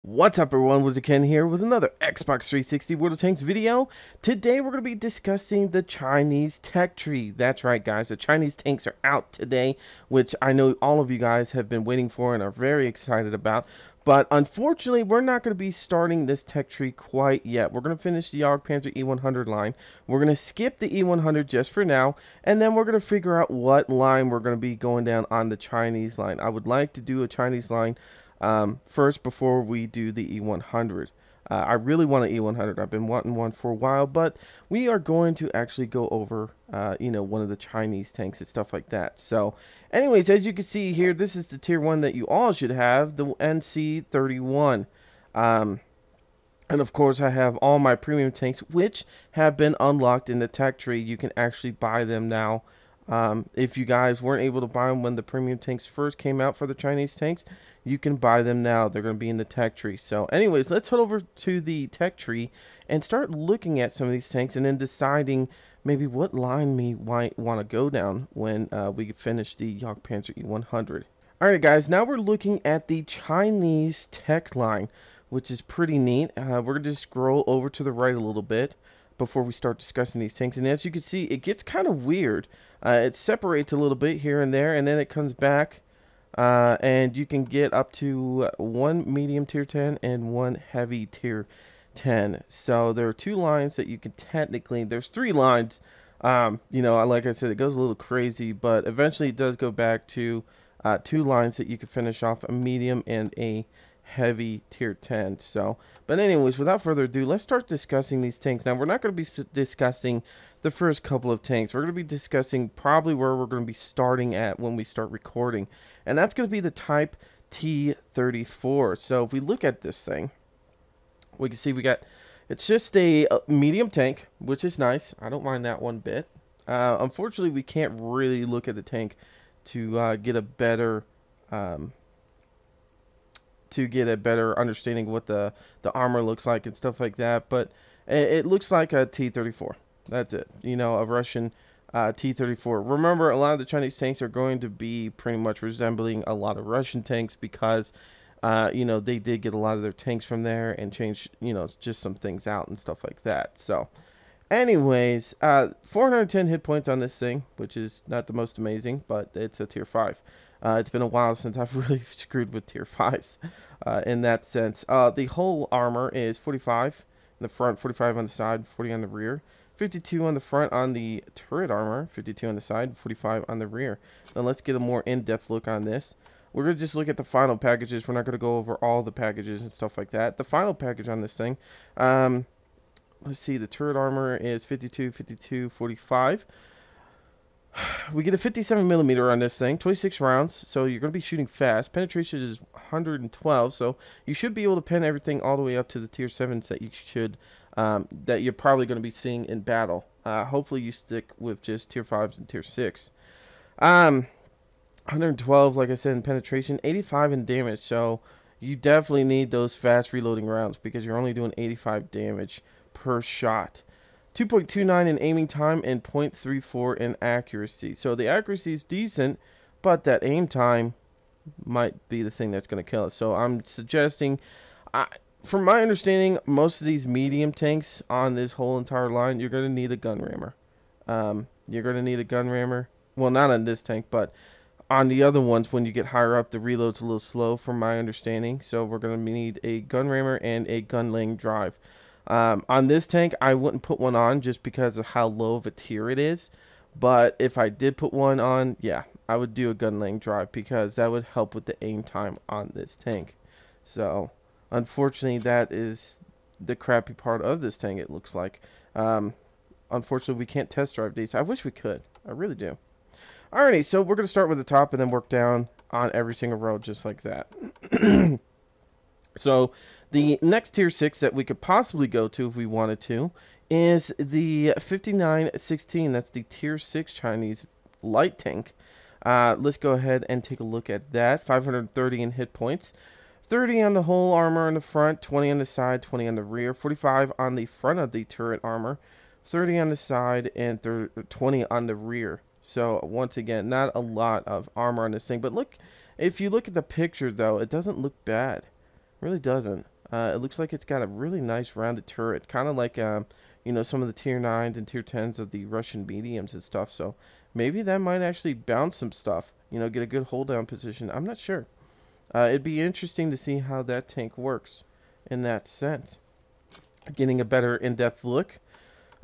What's up everyone, WizardKen here with another Xbox 360 World of Tanks video. Today we're going to be discussing the Chinese tech tree. That's right guys, the Chinese tanks are out today, which I know all of you guys have been waiting for and are very excited about. But unfortunately, we're not going to be starting this tech tree quite yet. We're going to finish the Panzer E100 line. We're going to skip the E100 just for now, and then we're going to figure out what line we're going to be going down on the Chinese line. I would like to do a Chinese line first before we do the E100. I really want an E100. I've been wanting one for a while, but we are going to actually go over, one of the Chinese tanks and stuff like that. So, anyways, as you can see here, this is the tier 1 that you all should have, the NC-31. And of course, I have all my premium tanks, which have been unlocked in the tech tree. You can actually buy them now. If you guys weren't able to buy them when the premium tanks first came out for the Chinese tanks, you can buy them now. They're going to be in the tech tree. So anyways, let's head over to the tech tree and start looking at some of these tanks and then deciding maybe what line we might want to go down when we finish the Panzer E100. Alright guys, now we're looking at the Chinese tech line, which is pretty neat. We're going to just scroll over to the right a little bit before we start discussing these tanks. And as you can see, it gets kind of weird. It separates a little bit here and there, and then it comes back. And you can get up to one medium tier 10 and one heavy tier 10. So there are two lines that you can technically, there's three lines. Like I said, it goes a little crazy, but eventually it does go back to two lines that you can finish off, a medium and a heavy tier 10. So, but anyways, without further ado, let's start discussing these tanks. Now, we're not going to be discussing the first couple of tanks. We're going to be discussing probably where we're going to be starting at when we start recording, and that's going to be the Type T-34. So if we look at this thing, we can see it's just a medium tank, which is nice. I don't mind that one bit. Unfortunately, we can't really look at the tank to get a better understanding what the armor looks like and stuff like that, but it looks like a T-34. That's it, a Russian T-34. Remember, a lot of the Chinese tanks are going to be pretty much resembling a lot of Russian tanks because they did get a lot of their tanks from there and changed just some things out and stuff like that. So anyways, 410 hit points on this thing, which is not the most amazing, but it's a tier 5. It's been a while since I've really screwed with tier 5s in that sense. The whole armor is 45 in the front, 45 on the side, 40 on the rear, 52 on the front on the turret armor, 52 on the side, 45 on the rear. Now let's get a more in-depth look on this. We're going to just look at the final packages. We're not going to go over all the packages and stuff like that. The final package on this thing, let's see, the turret armor is 52, 52, 45. We get a 57 millimeter on this thing, 26 rounds, so you're going to be shooting fast. Penetration is 112, so you should be able to pen everything all the way up to the tier 7s that you should, that you're probably going to be seeing in battle. Hopefully you stick with just tier 5s and tier 6. 112, like I said, in penetration, 85 in damage, so you definitely need those fast reloading rounds because you're only doing 85 damage per shot. 2.29 in aiming time and 0.34 in accuracy. So the accuracy is decent, but that aim time might be the thing that's going to kill us. So I'm suggesting, from my understanding, most of these medium tanks on this whole entire line, you're going to need a gun rammer. You're going to need a gun rammer. Well, not on this tank, but on the other ones, when you get higher up, the reload's a little slow, from my understanding. So we're going to need a gun rammer and a gun laying drive. On this tank, I wouldn't put one on just because of how low of a tier it is. But if I did put one on, yeah, I would do a gun laying drive because that would help with the aim time on this tank. So, unfortunately, that is the crappy part of this tank, it looks like. Unfortunately, we can't test drive these. I wish we could. I really do. Alrighty, so we're going to start with the top and then work down on every single row just like that. So the next tier 6 that we could possibly go to if we wanted to is the 5916. That's the tier 6 Chinese light tank. Let's go ahead and take a look at that. 530 in hit points, 30 on the whole armor in the front, 20 on the side, 20 on the rear, 45 on the front of the turret armor, 30 on the side, and 20 on the rear. So once again, not a lot of armor on this thing, but look, if you look at the picture though, it doesn't look bad. Really doesn't. It looks like it's got a really nice rounded turret, kind of like you know, some of the tier 9s and tier 10s of the Russian mediums and stuff. So maybe that might actually bounce some stuff. You know, get a good hold down position. I'm not sure. It'd be interesting to see how that tank works in that sense. Getting a better in-depth look.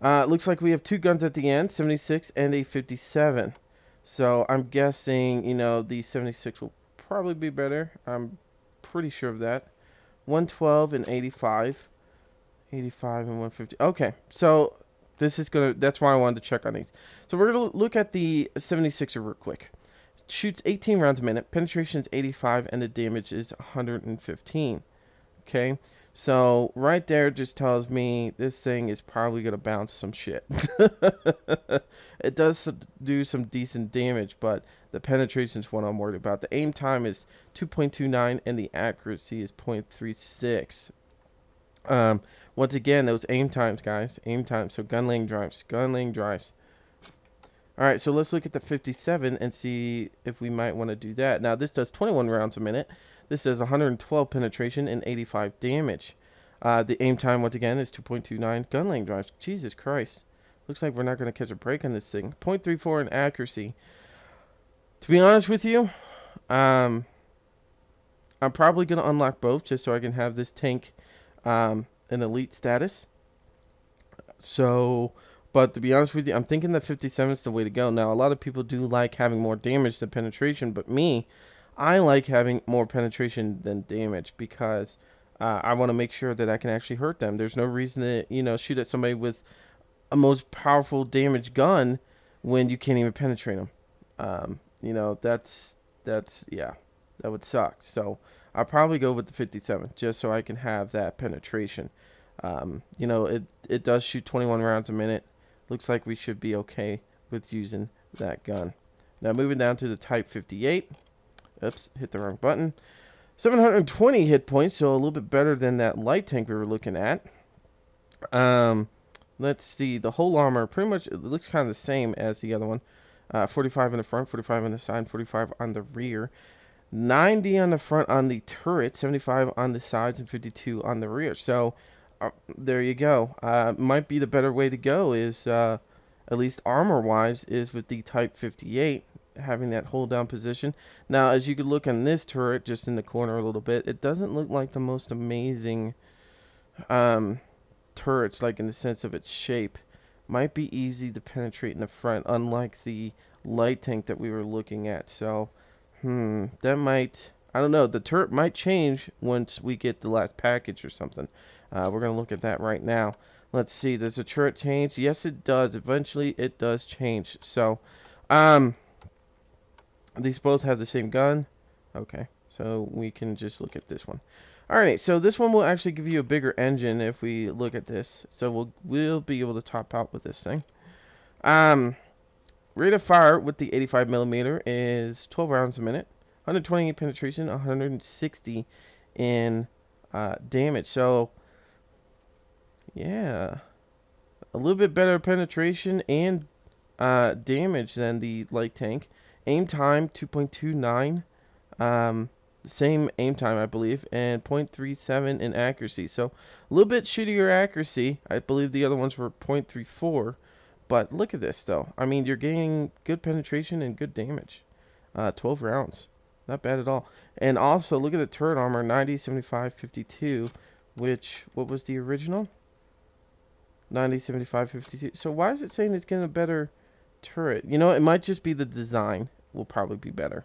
It looks like we have two guns at the end, 76 and a 57. So I'm guessing, you know, the 76 will probably be better. I'm pretty sure of that. 112 and 85. 85 and 150. Okay, so this is gonna. That's why I wanted to check on these. So we're gonna look at the 76er real quick. Shoots 18 rounds a minute. Penetration is 85, and the damage is 115. Okay, so right there just tells me this thing is probably gonna bounce some shit. It does do some decent damage, but the penetration is what I'm worried about. The aim time is 2.29, and the accuracy is 0.36. Once again, those aim times, guys. Aim times. So gun laying drives. Gun laying drives. Alright, so let's look at the 57 and see if we might want to do that. Now, this does 21 rounds a minute. This does 112 penetration and 85 damage. The aim time, once again, is 2.29. Gun laying drives. Jesus Christ. Looks like we're not going to catch a break on this thing. 0.34 in accuracy. To be honest with you, I'm probably going to unlock both just so I can have this tank an elite status. So, but to be honest with you, I'm thinking that 57 is the way to go. Now, a lot of people do like having more damage than penetration, but me, I like having more penetration than damage because I want to make sure that I can actually hurt them. There's no reason to, you know, shoot at somebody with a most powerful damage gun when you can't even penetrate them. You know, that's yeah, that would suck. So I'll probably go with the 57 just so I can have that penetration. You know, it does shoot 21 rounds a minute. Looks like we should be okay with using that gun. Now moving down to the Type 58. Oops, hit the wrong button. 720 hit points, so a little bit better than that light tank we were looking at. Let's see, the whole armor pretty much it looks kind of the same as the other one. 45 in the front, 45 on the side, 45 on the rear. 90 on the front on the turret, 75 on the sides, and 52 on the rear. So there you go. Might be the better way to go is, at least armor-wise, is with the Type 58, having that hold down position. Now, as you could look on this turret, just in the corner a little bit, it doesn't look like the most amazing turrets, like in the sense of its shape. Might be easy to penetrate in the front, unlike the light tank that we were looking at. So, that might, I don't know, the turret might change once we get the last package or something. We're going to look at that right now. Let's see, does the turret change? Yes, it does. Eventually, it does change. So, these both have the same gun. Okay, so we can just look at this one. Alright, so this one will actually give you a bigger engine if we look at this. So we'll be able to top out with this thing. Rate of fire with the 85mm is 12 rounds a minute. 128 penetration, 160 in damage. So, yeah. A little bit better penetration and damage than the light tank. Aim time, 2.29. Same aim time, I believe, and 0.37 in accuracy. So a little bit shittier accuracy. I believe the other ones were 0.34. But look at this, though. I mean, you're getting good penetration and good damage. 12 rounds. Not bad at all. And also, look at the turret armor, 90, 75, 52, which, what was the original? 90, 75, 52. So why is it saying it's getting a better turret? You know, it might just be the design will probably be better.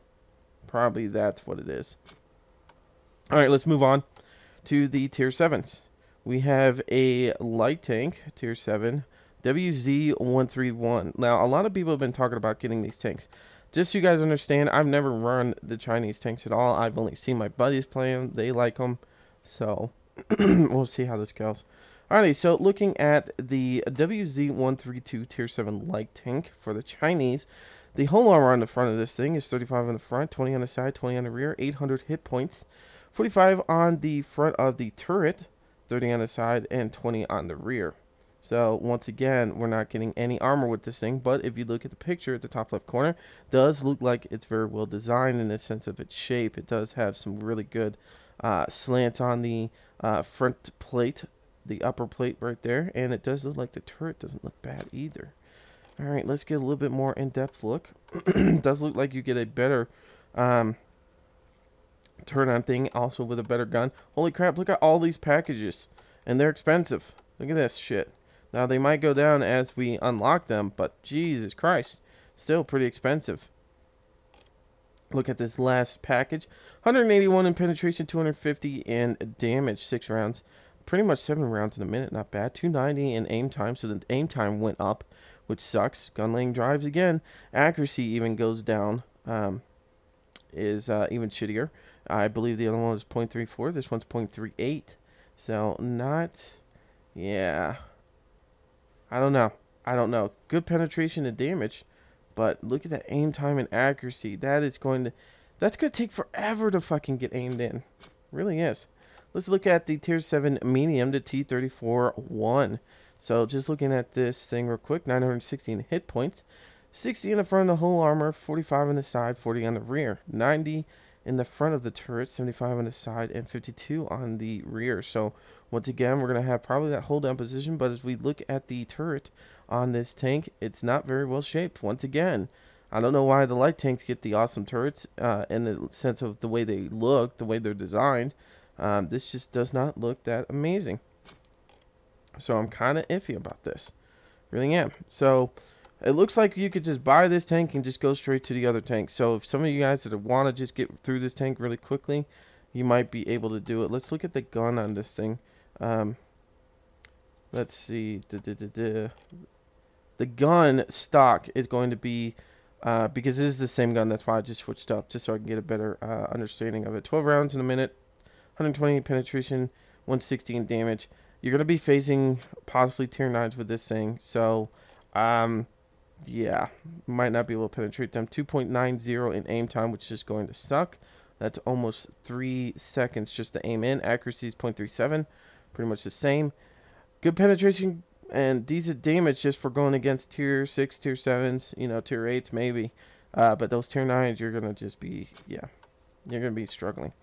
Probably that's what it is. Alright, let's move on to the tier 7s. We have a light tank, tier 7, WZ131. Now, a lot of people have been talking about getting these tanks. Just so you guys understand, I've never run the Chinese tanks at all. I've only seen my buddies play them. They like them. So, we'll see how this goes. Alrighty, so looking at the WZ132 tier 7 light tank for the Chinese. The whole armor on the front of this thing is 35 on the front, 20 on the side, 20 on the rear, 800 hit points. 45 on the front of the turret, 30 on the side, and 20 on the rear. So, once again, we're not getting any armor with this thing, but if you look at the picture at the top left corner, it does look like it's very well designed in the sense of its shape. It does have some really good slants on the front plate, the upper plate right there, and it does look like the turret doesn't look bad either. All right, let's get a little bit more in-depth look. It does look like you get a better turret on thing, also with a better gun. Holy crap, look at all these packages, and they're expensive. Look at this shit. Now, they might go down as we unlock them, but Jesus Christ, still pretty expensive. Look at this last package. 181 in penetration, 250 in damage, 6 rounds. Pretty much 7 rounds in a minute, not bad. 290 in aim time, so the aim time went up, which sucks. Gun laying drives again. Accuracy even goes down, is even shittier. I believe the other one was 0.34. This one's 0.38. So, not... yeah... I don't know. Good penetration and damage, but look at that aim time and accuracy. That's going to take forever to fucking get aimed in. Really is. Let's look at the tier 7 medium, the T34-1. So just looking at this thing real quick, 916 hit points, 60 in the front of the whole armor, 45 on the side, 40 on the rear, 90 in the front of the turret, 75 on the side, and 52 on the rear. So once again, we're going to have probably that hold down position, but as we look at the turret on this tank, it's not very well shaped. Once again, I don't know why the light tanks get the awesome turrets in the sense of the way they look, the way they're designed. This just does not look that amazing. So I'm kind of iffy about this. Really am. So it looks like you could just buy this tank and just go straight to the other tank. So if some of you guys that want to just get through this tank really quickly, you might be able to do it. Let's look at the gun on this thing. Let's see. The gun stock is going to be, because this is the same gun, that's why I just switched up, just so I can get a better understanding of it. 12 rounds in a minute, 120 penetration, 160 in damage. You're going to be facing possibly tier 9s with this thing. So, yeah, might not be able to penetrate them. 2.90 in aim time, which is going to suck. That's almost 3 seconds just to aim in. Accuracy is 0.37, pretty much the same. Good penetration and decent damage just for going against tier 6, tier 7s, you know, tier 8s maybe. But those tier 9s, you're going to just be, yeah, you're going to be struggling.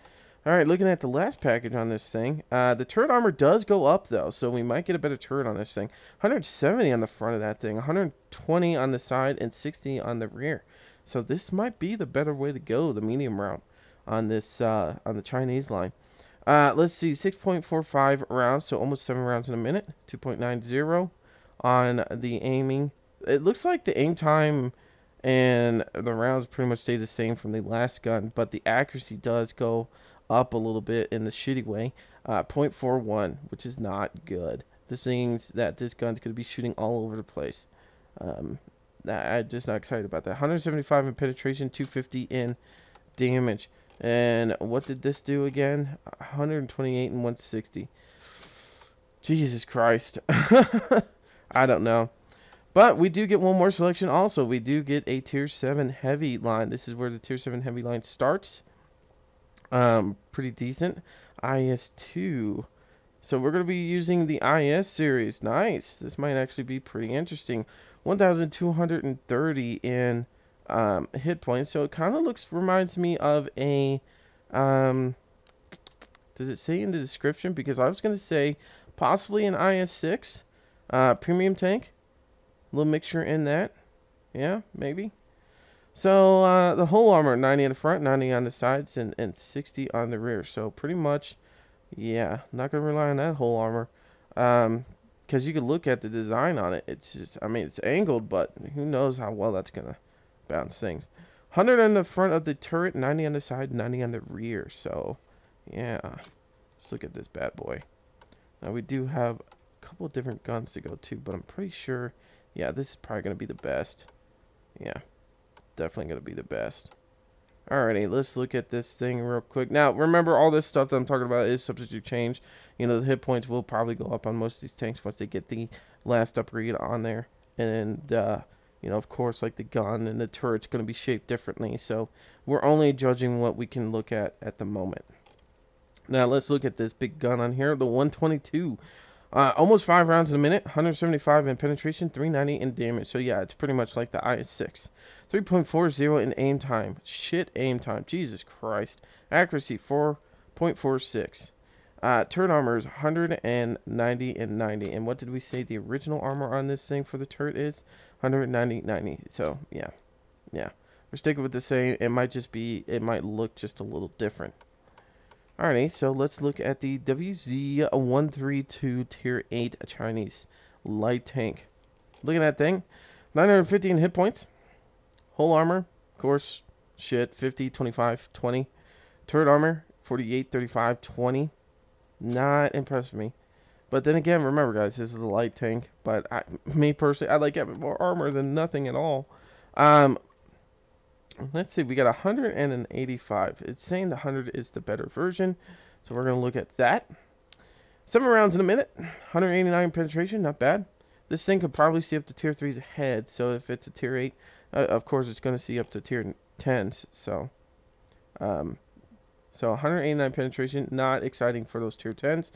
All right, looking at the last package on this thing. The turret armor does go up, though, so we might get a better turret on this thing. 170 on the front of that thing, 120 on the side, and 60 on the rear. So this might be the better way to go, the medium route on this on the Chinese line. Let's see, 6.45 rounds, so almost 7 rounds in a minute. 2.90 on the aiming. It looks like the aim time and the rounds pretty much stay the same from the last gun, but the accuracy does go up a little bit in the shitty way. 0.41, which is not good. This means that this gun's going to be shooting all over the place. I'm just not excited about that. 175 in penetration, 250 in damage. And what did this do again? 128 and 160. Jesus Christ. I don't know. But we do get one more selection also. We do get a tier 7 heavy line. This is where the tier 7 heavy line starts. Pretty decent. IS-2. So we're going to be using the IS series. Nice. This might actually be pretty interesting. 1,230 in hit points. So it kind of reminds me of a, does it say in the description? Because I was going to say possibly an IS-6 premium tank. A little mixture in that. Yeah, maybe. So the whole armor, 90 on the front, 90 on the sides, and 60 on the rear. So pretty much, yeah, not going to rely on that whole armor. Because you could look at the design on it. It's just, I mean, it's angled, but who knows how well that's going to bounce things. 100 on the front of the turret, 90 on the side, 90 on the rear. So, yeah. Let's look at this bad boy. Now, we do have a couple of different guns to go to, but I'm pretty sure, yeah, this is probably going to be the best. Yeah. Definitely going to be the best. Alrighty, let's look at this thing real quick. Now, remember, all this stuff that I'm talking about is subject to change. You know, the hit points will probably go up on most of these tanks once they get the last upgrade on there. And, you know, of course, like the gun and the turret's going to be shaped differently. So, we're only judging what we can look at the moment. Now, let's look at this big gun on here, the 122. Almost 5 rounds in a minute, 175 in penetration, 390 in damage. So, yeah, it's pretty much like the IS-6. 3.40 in aim time. Shit aim time. Jesus Christ. Accuracy, 4.46. Turret armor is 190 and 90. And what did we say the original armor on this thing for the turret is? 190, 90. So, yeah. Yeah. We're sticking with the same. It might just be, it might look just a little different. Alrighty, so let's look at the WZ-132 Tier 8 Chinese light tank. Look at that thing. 915 hit points. Whole armor, of course, shit, 50, 25, 20. Turret armor, 48, 35, 20. Not impressed with me. But then again, remember guys, this is a light tank. But me personally, I like having more armor than nothing at all. Let's see, we got 100 and an 85. It's saying the 100 is the better version. So we're going to look at that. 7 rounds in a minute. 189 penetration, not bad. This thing could probably see up to tier 3's head. So if it's a tier 8, of course it's going to see up to tier 10s. So 189 penetration, not exciting for those tier 10s.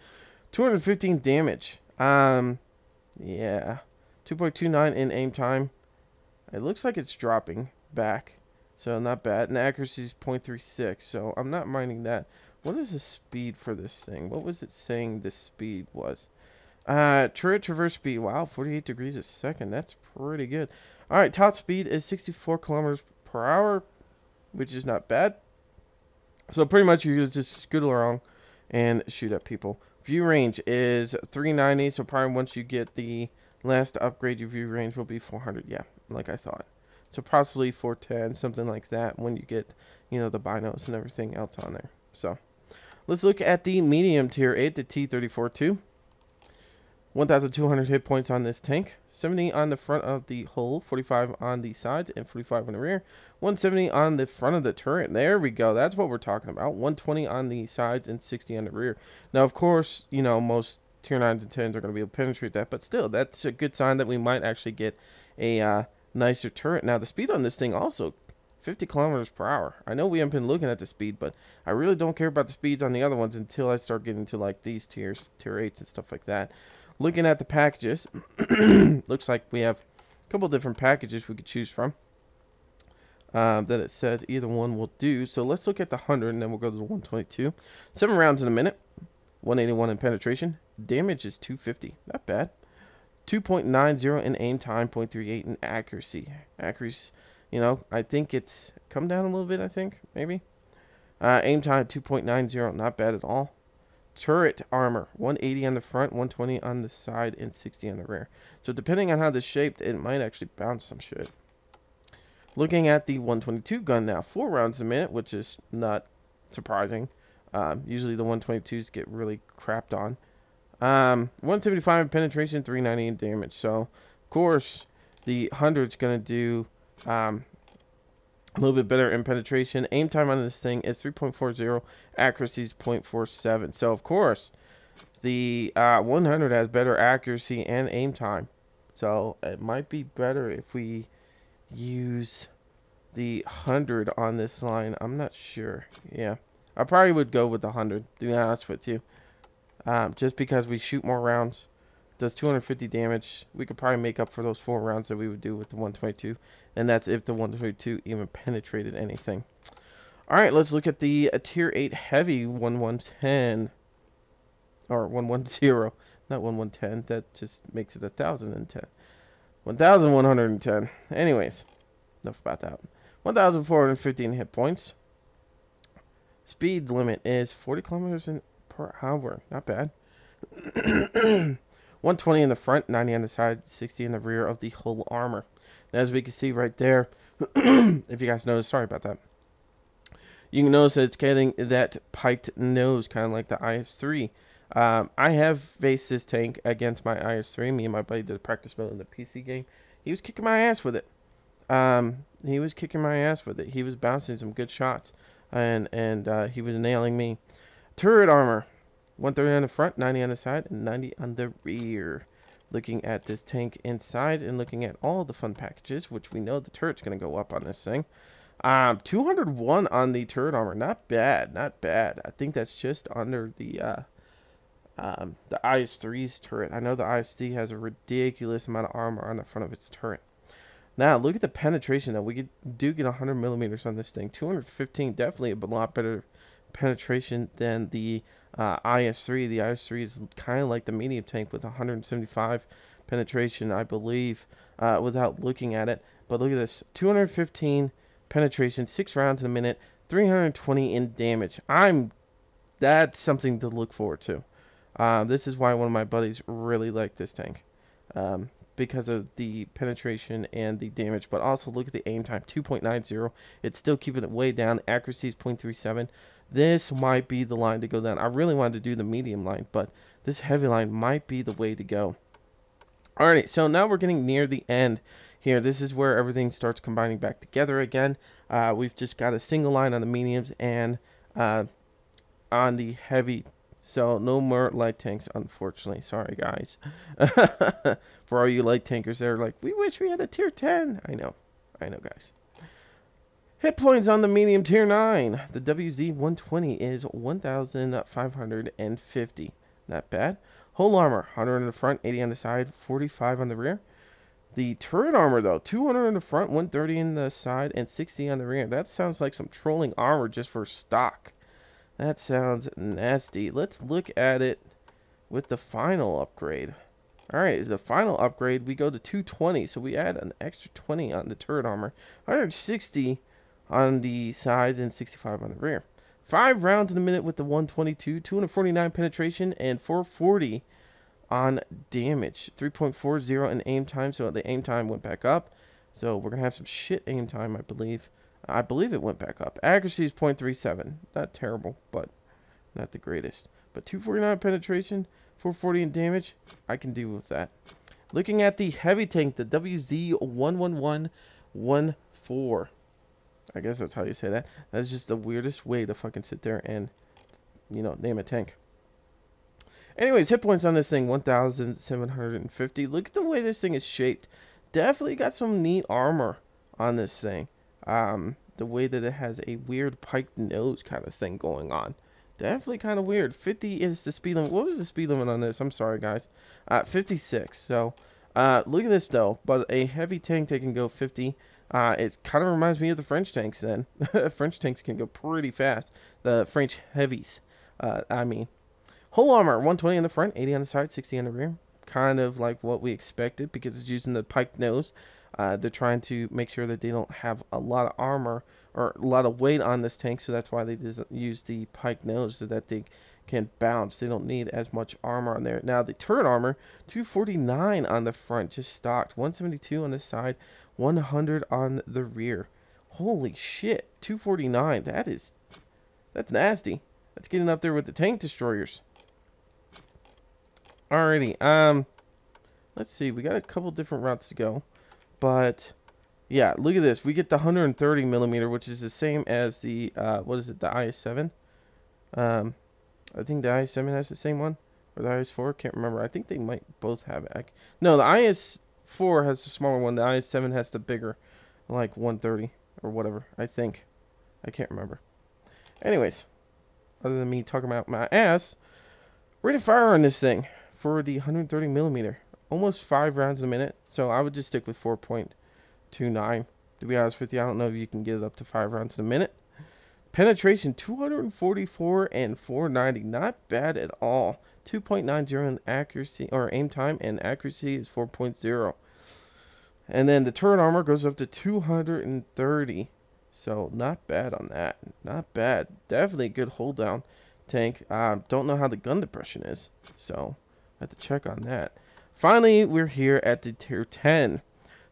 215 damage. Yeah. 2.29 in aim time. It looks like it's dropping back. So not bad. And accuracy is 0.36. So I'm not minding that. What is the speed for this thing? What was it saying the speed was? Turret traverse speed. Wow, 48 degrees a second. That's pretty good. All right, top speed is 64 kilometers per hour, which is not bad. So pretty much you just scoot along and shoot at people. View range is 390. So probably once you get the last upgrade, your view range will be 400. Yeah, like I thought. So possibly 410, something like that when you get, you know, the binos and everything else on there. So let's look at the medium tier 8, the T-34-2. 1,200 hit points on this tank. 70 on the front of the hull, 45 on the sides, and 45 on the rear. 170 on the front of the turret. There we go. That's what we're talking about. 120 on the sides and 60 on the rear. Now, of course, you know, most tier 9s and 10s are going to be able to penetrate that. But still, that's a good sign that we might actually get a nicer turret. Now, the speed on this thing also 50 kilometers per hour. I know we haven't been looking at the speed, but I really don't care about the speeds on the other ones until I start getting to like these tiers, tier 8s and stuff like that. Looking at the packages, looks like we have a couple different packages we could choose from. That it says either one will do. So let's look at the 100 and then we'll go to the 122. 7 rounds in a minute. 181 in penetration. Damage is 250. Not bad. 2.90 in aim time, 0.38 in accuracy. Accuracy, you know, I think it's come down a little bit, I think, maybe. Aim time, 2.90, not bad at all. Turret armor, 180 on the front, 120 on the side, and 60 on the rear. So depending on how this is shaped, it might actually bounce some shit. Looking at the 122 gun now, 4 rounds a minute, which is not surprising. Usually the 122s get really crapped on. 175 in penetration, 390 in damage. So, of course, the 100's going to do a little bit better in penetration. Aim time on this thing is 3.40. Accuracy is 0.47. So, of course, the 100 has better accuracy and aim time. So, it might be better if we use the 100 on this line. I'm not sure. Yeah, I probably would go with the 100, to be honest with you. Just because we shoot more rounds, does 250 damage. We could probably make up for those 4 rounds that we would do with the 122, and that's if the 122 even penetrated anything. All right, let's look at the tier 8 heavy 1110 or 110, not 1110. That just makes it 1,010. 1,110. Anyways, enough about that. 1,415 hit points. Speed limit is 40 kilometers per hour. Not bad. 120 in the front, 90 on the side, 60 in the rear of the hull armor. And as we can see right there, if you guys notice, sorry about that. You can notice that it's getting that piked nose, kind of like the IS-3. I have faced this tank against my IS-3. Me and my buddy did a practice mode in the PC game. He was kicking my ass with it. He was kicking my ass with it. He was bouncing some good shots, and he was nailing me. Turret armor, 130 on the front, 90 on the side, and 90 on the rear. Looking at this tank inside and looking at all the fun packages, which we know the turret's going to go up on this thing. 201 on the turret armor. Not bad, not bad. I think that's just under the IS-3's turret. I know the IS-3 has a ridiculous amount of armor on the front of its turret. Now, look at the penetration, though. We do get 100 millimeters on this thing. 215, definitely a lot better penetration than the IS-3. The IS-3 is kind of like the medium tank with 175 penetration, I believe, without looking at it. But look at this, 215 penetration, 6 rounds in a minute, 320 in damage. That's something to look forward to. This is why one of my buddies really liked this tank. Because of the penetration and the damage, but also look at the aim time, 2.90. It's still keeping it way down. Accuracy is 0.37. This might be the line to go down. I really wanted to do the medium line, but this heavy line might be the way to go. Alright, so now we're getting near the end here. This is where everything starts combining back together again. We've just got a single line on the mediums and on the heavy. So no more light tanks, unfortunately. Sorry, guys. For all you light tankers, they're like, we wish we had a tier 10. I know, guys. Hit points on the medium tier 9. The WZ-120 is 1,550. Not bad. Whole armor, 100 on the front, 80 on the side, 45 on the rear. The turret armor, though, 200 on the front, 130 on the side, and 60 on the rear. That sounds like some trolling armor just for stock. That sounds nasty. Let's look at it with the final upgrade. Alright, the final upgrade, we go to 220. So we add an extra 20 on the turret armor. 160 on the sides and 65 on the rear. 5 rounds in a minute with the 122. 249 penetration and 440 on damage. 3.40 in aim time. So the aim time went back up. So we're going to have some shit aim time, I believe. I believe it went back up. Accuracy is 0.37. Not terrible, but not the greatest. But 249 penetration, 440 in damage, I can deal with that. Looking at the heavy tank, the WZ-11114. I guess that's how you say that. That's just the weirdest way to fucking sit there and, you know, name a tank. Anyways, hit points on this thing, 1,750. Look at the way this thing is shaped. Definitely got some neat armor on this thing. The way that it has a weird piked nose kind of thing going on. Definitely kind of weird. 50 is the speed limit. What was the speed limit on this? I'm sorry, guys. 56. So, look at this, though. But a heavy tank that can go 50. It kind of reminds me of the French tanks, then. French tanks can go pretty fast. The French heavies, I mean. Whole armor, 120 on the front, 80 on the side, 60 on the rear. Kind of like what we expected because it's using the piked nose. They're trying to make sure that they don't have a lot of armor or a lot of weight on this tank, so that's why they use the pike nose so that they can bounce. They don't need as much armor on there. Now the turret armor, 249 on the front, just stocked, 172 on the side, 100 on the rear. Holy shit, 249. That's nasty. That's getting up there with the tank destroyers. Alrighty, let's see. We got a couple different routes to go. But, yeah, look at this. We get the 130 millimeter, which is the same as the, what is it, the IS-7? I think the IS-7 has the same one. Or the IS-4, can't remember. I think they might both have it. No, the IS-4 has the smaller one. The IS-7 has the bigger, like 130 or whatever, I think. I can't remember. Anyways, other than me talking about my ass, rate of fire on this thing for the 130 millimeter. Almost 5 rounds a minute, so I would just stick with 4.29. To be honest with you, I don't know if you can get it up to 5 rounds a minute. Penetration, 244 and 490. Not bad at all. 2.90 in accuracy, or aim time, and accuracy is 4.0. And then the turret armor goes up to 230. So, not bad on that. Not bad. Definitely a good hold down tank. Don't know how the gun depression is, so I have to check on that. Finally, we're here at the tier 10.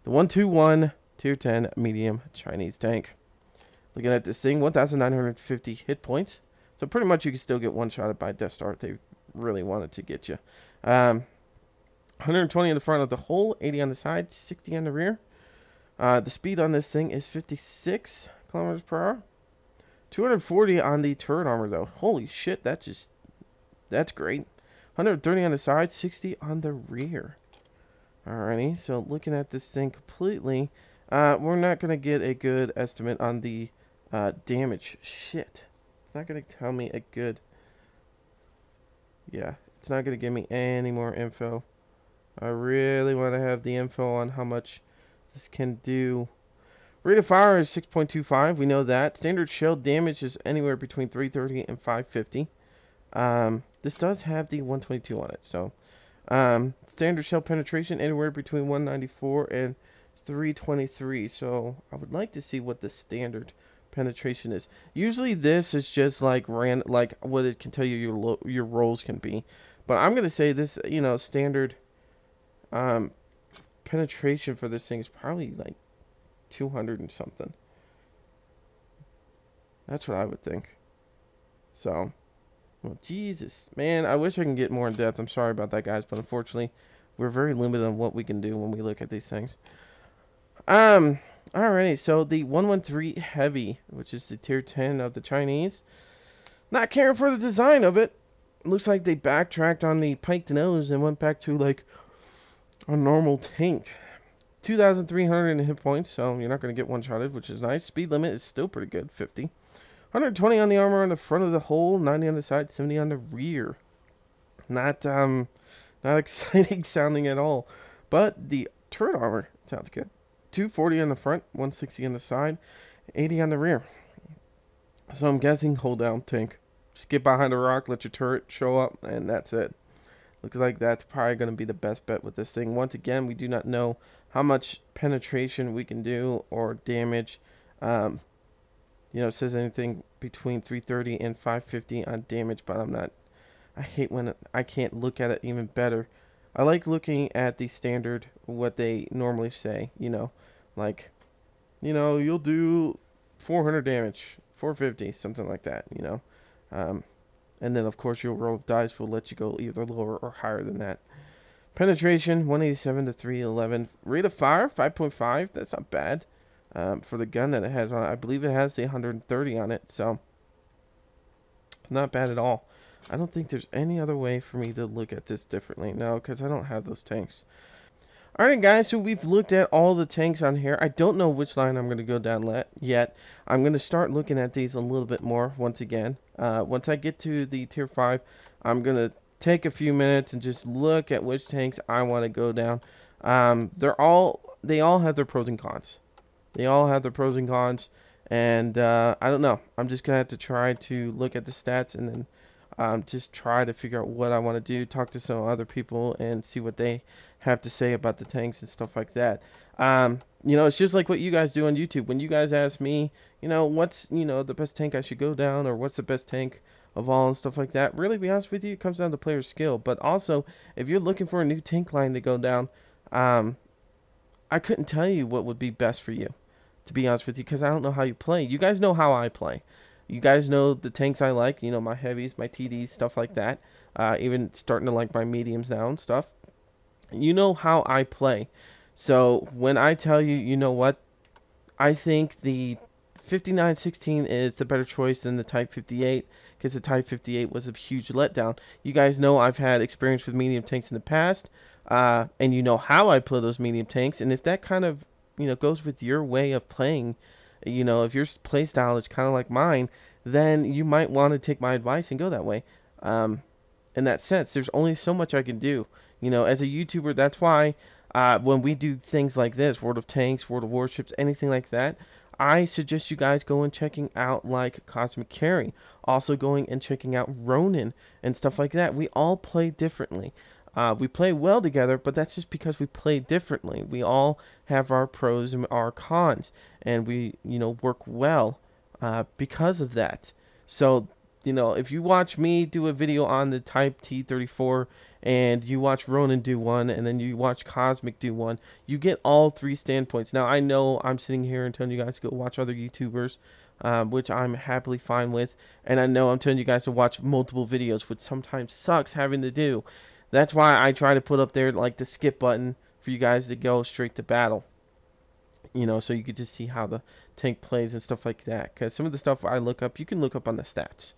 The 121 tier 10 medium Chinese tank. Looking at this thing, 1,950 hit points. So pretty much you can still get one-shotted by Death Star if they really wanted to get you. 120 in the front of the hull, 80 on the side, 60 on the rear. The speed on this thing is 56 kilometers per hour. 240 on the turret armor, though. Holy shit, that's great. 130 on the side, 60 on the rear. Alrighty, so looking at this thing completely, we're not going to get a good estimate on the damage. Shit. It's not going to tell me a good... Yeah, it's not going to give me any more info. I really want to have the info on how much this can do. Rate of fire is 6.25. We know that. Standard shell damage is anywhere between 330 and 550. This does have the 122 on it. So, standard shell penetration anywhere between 194 and 323. So, I would like to see what the standard penetration is. Usually, this is just like what it can tell you your rolls can be. But I'm gonna say this, standard penetration for this thing is probably like 200 and something. That's what I would think. So, well, Jesus, man, I wish I can get more in depth. I'm sorry about that, guys, but unfortunately, we're very limited on what we can do when we look at these things. Alrighty, so the 113 Heavy, which is the tier 10 of the Chinese. Not caring for the design of it. Looks like they backtracked on the piked nose and went back to like a normal tank. 2,300 hit points, so you're not going to get one-shotted, which is nice. Speed limit is still pretty good, 50. 120 on the armor on the front of the hull, 90 on the side, 70 on the rear. Not exciting sounding at all. But the turret armor sounds good. 240 on the front, 160 on the side, 80 on the rear. So I'm guessing hold down tank. Just get behind a rock, let your turret show up, and that's it. Looks like that's probably going to be the best bet with this thing. Once again, we do not know how much penetration we can do or damage. It says anything between 330 and 550 on damage, but I hate when I can't look at it even better. I like looking at the standard, what they normally say, you'll do 400 damage, 450, something like that, and then, of course, your roll of dice will let you go either lower or higher than that. Penetration, 187 to 311. Rate of fire, 5.5. That's not bad for the gun that it has on it. I believe it has the 130 on it, so not bad at all. I don't think there's any other way for me to look at this differently. No, because I don't have those tanks. Alright, guys, so we've looked at all the tanks on here. I don't know which line I'm going to go down yet. I'm going to start looking at these a little bit more once again. Once I get to the tier 5, I'm going to take a few minutes and just look at which tanks I want to go down. They all have their pros and cons. They all have their pros and cons, and I don't know. I'm just going to have to try to look at the stats and then just try to figure out what I want to do, talk to some other people, and see what they have to say about the tanks and stuff like that. It's just like what you guys do on YouTube. When you guys ask me, what's, the best tank I should go down, or what's the best tank of all and stuff like that, really, to be honest with you, it comes down to player skill. But also, if you're looking for a new tank line to go down, I couldn't tell you what would be best for you, to be honest with you, because I don't know how you play. You guys know how I play. You guys know the tanks I like, my heavies, my TDs, stuff like that. Even starting to like my mediums now and stuff. You know how I play. So when I tell you, you know what, I think the 5916 is the better choice than the Type 58, because the Type 58 was a huge letdown. You guys know I've had experience with medium tanks in the past, and you know how I play those medium tanks. And if that kind of, goes with your way of playing, if your play style is kind of like mine, then you might want to take my advice and go that way. In that sense, there's only so much I can do. As a YouTuber, that's why when we do things like this, World of Tanks, World of Warships, anything like that, I suggest you guys go and checking out like Cosmic Carry. Also going and checking out Ronin and stuff like that. We all play differently. We play well together, but that's just because we play differently. We all have our pros and our cons, and we, work well because of that. So, if you watch me do a video on the Type T34, and you watch Ronin do one, and then you watch Cosmic do one, you get all three standpoints. Now, I know I'm sitting here and telling you guys to go watch other YouTubers, which I'm happily fine with, and I know I'm telling you guys to watch multiple videos, which sometimes sucks having to do. That's why I try to put up there like the skip button for you guys to go straight to battle. So you could just see how the tank plays and stuff like that. Because some of the stuff I look up, you can look up on the stats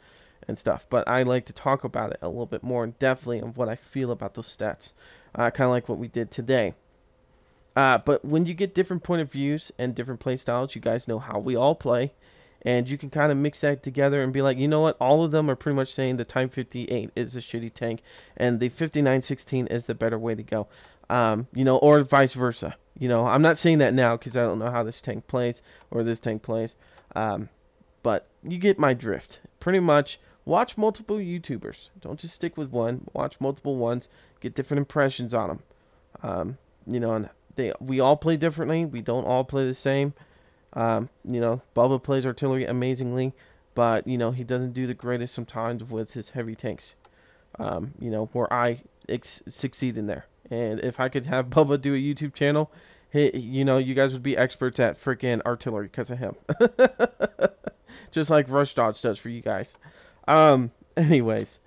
and stuff. But I like to talk about it a little bit more and definitely on what I feel about those stats. Kind of like what we did today. But when you get different point of views and different play styles, you guys know how we all play. And you can kind of mix that together and be like, you know what? All of them are pretty much saying the Type 58 is a shitty tank. And the 5916 is the better way to go. You know, or vice versa. You know, I'm not saying that now because I don't know how this tank plays or this tank plays. But you get my drift. Pretty much, watch multiple YouTubers. Don't just stick with one. Watch multiple ones. Get different impressions on them. You know, and we all play differently. We don't all play the same. You know, Bubba plays artillery amazingly, but, you know, he doesn't do the greatest sometimes with his heavy tanks. You know, where I succeed in there. And if I could have Bubba do a YouTube channel, you know, you guys would be experts at freaking artillery because of him. Just like Rush Dodge does for you guys. Anyways,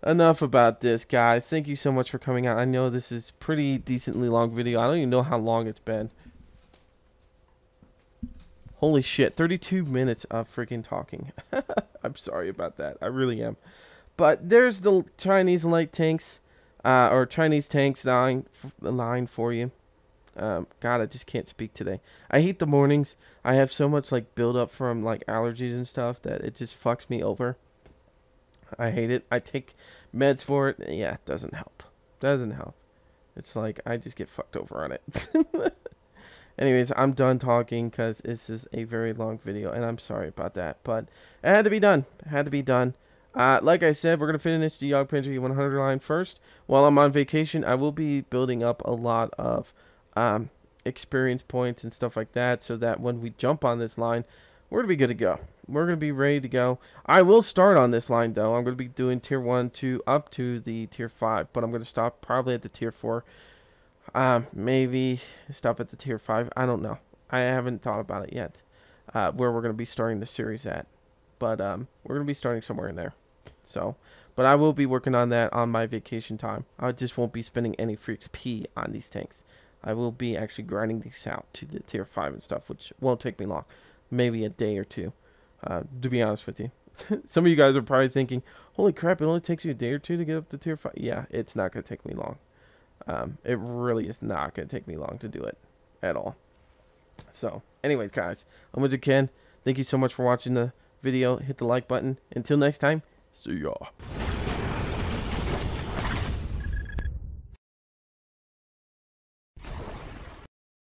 enough about this, guys. Thank you so much for coming out. I know this is pretty decently long video. I don't even know how long it's been. Holy shit, 32 minutes of freaking talking. I'm sorry about that. I really am. But there's the Chinese light tanks, or Chinese tanks line for you. God, I just can't speak today. I hate the mornings. I have so much like build up from like allergies and stuff that it just fucks me over. I hate it. I take meds for it. Yeah, it doesn't help. Doesn't help. It's like I just get fucked over on it. Anyways, I'm done talking because this is a very long video, and I'm sorry about that. But it had to be done. It had to be done. Like I said, we're going to finish the Yog Pantry 100 line first. While I'm on vacation, I will be building up a lot of experience points and stuff like that, so that when we jump on this line, we're going to be good to go. We're going to be ready to go. I will start on this line, though. I'm going to be doing tier 1 to up to the tier 5, but I'm going to stop probably at the tier 4. Maybe stop at the tier 5. I don't know. I haven't thought about it yet, where we're going to be starting the series at. But we're going to be starting somewhere in there. So, but I will be working on that on my vacation time. I just won't be spending any free XP on these tanks. I will be actually grinding these out to the tier 5 and stuff, which won't take me long. Maybe a day or two, to be honest with you. Some of you guys are probably thinking, holy crap, it only takes you a day or two to get up to tier 5. Yeah, it's not going to take me long. It really is not going to take me long to do it at all. So, anyways, guys, I'm WizardKen. Thank you so much for watching the video. Hit the like button. Until next time, see ya.